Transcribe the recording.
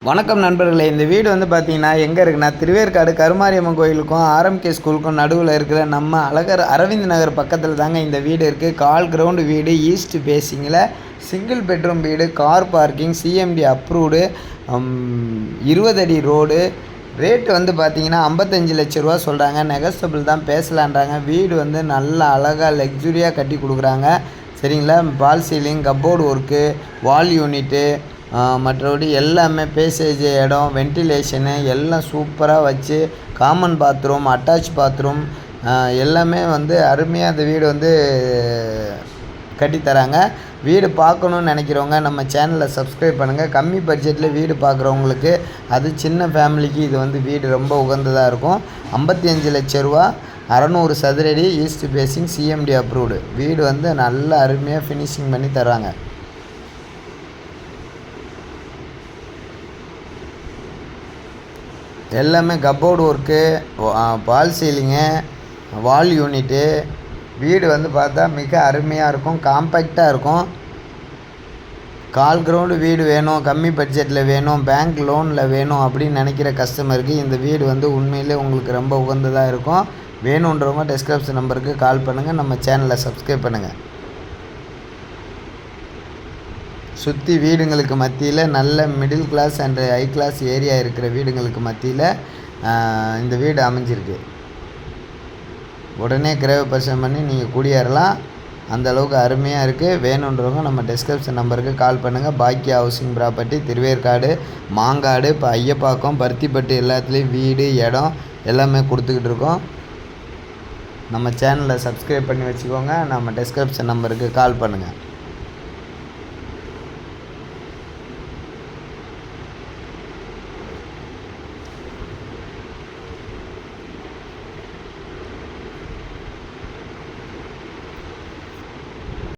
வணக்கம் நண்பர்களே. இந்த வீடு வந்து பார்த்தீங்கன்னா எங்கே இருக்குன்னா, திருவேற்காடு கருமாரியம்மன் கோயிலுக்கும் ஆர்எம்கே ஸ்கூலுக்கும் நடுவில் இருக்கிற நம்ம அழகர் அரவிந்த் நகர் பக்கத்தில் தாங்க இந்த வீடு இருக்குது. கால் கிரவுண்டு வீடு, ஈஸ்ட் பேசிங்கில் சிங்கிள் பெட்ரூம் வீடு, கார் பார்க்கிங், சிஎம்டி அப்ரூவ்டு, 20 அடி ரோடு. ரேட்டு வந்து பார்த்தீங்கன்னா 55 லட்ச ரூபா சொல்கிறாங்க. நெகஸ்டபிள் தான், பேசலான்றாங்க. வீடு வந்து நல்லா அழகாக லக்ஸுரியாக கட்டி கொடுக்குறாங்க. சரிங்களா? பால் சீலிங், கப்போர்டு ஒர்க்கு, வால் யூனிட்டு, மற்றபடி எல்லாமே பேசேஜ் இடம், வென்டிலேஷனு எல்லாம் சூப்பராக வச்சு, காமன் பாத்ரூம், அட்டாச் பாத்ரூம் எல்லாமே வந்து அருமையாக அந்த வீடு வந்து கட்டித்தராங்க. வீடு பார்க்கணுன்னு நினைக்கிறவங்க நம்ம சேனலை சப்ஸ்கிரைப் பண்ணுங்கள். கம்மி பட்ஜெட்டில் வீடு பார்க்குறவங்களுக்கு, அது சின்ன ஃபேமிலிக்கு இது வந்து வீடு ரொம்ப உகந்ததாக இருக்கும். 55 லட்ச ரூபா, 600 சதுரடி, ஈஸ்ட் பேசிங், சிஎம்டி அப்ரூவ்டு. வீடு வந்து நல்ல அருமையாக ஃபினிஷிங் பண்ணி தராங்க. எல்லாமே கப்போர்டு ஒர்க்கு, பால் சீலிங்கு, வால் யூனிட்டு. வீடு வந்து பார்த்தா மிக அருமையாக இருக்கும், காம்பேக்டாக இருக்கும். கால் கிரவுண்டு வீடு வேணும், கம்மி பட்ஜெட்டில் வேணும், பேங்க் லோனில் வேணும் அப்படின்னு நினைக்கிற கஸ்டமருக்கு இந்த வீடு வந்து உண்மையிலே உங்களுக்கு ரொம்ப உகந்ததாக இருக்கும். வேணுன்றவங்க டிஸ்கிரிப்ஷன் நம்பருக்கு கால் பண்ணுங்கள். நம்ம சேனலை சப்ஸ்கிரைப் பண்ணுங்கள். சுற்றி வீடுங்களுக்கு மத்தியில் நல்ல middle class and high class area இருக்கிற வீடுங்களுக்கு மத்தியில் இந்த வீடு அமைஞ்சிருக்கு. உடனே கிரக பரிசம் பண்ணி நீங்கள் குடியேறலாம். அந்தளவுக்கு அருமையாக இருக்குது. வேணுன்றவங்க நம்ம டிஸ்கிரிப்ஷன் நம்பருக்கு கால் பண்ணுங்கள். பாக்கியா ஹவுசிங் ப்ராப்பர்ட்டி, திருவேற்காடு, மாங்காடு, இப்போ ஐயப்பாக்கம், பருத்திப்பட்டு எல்லாத்துலேயும் வீடு, இடம் எல்லாமே கொடுத்துக்கிட்டு இருக்கோம். நம்ம சேனலை சப்ஸ்கிரைப் பண்ணி வச்சுக்கோங்க. நம்ம டிஸ்கிரிப்ஷன் நம்பருக்கு கால் பண்ணுங்கள்.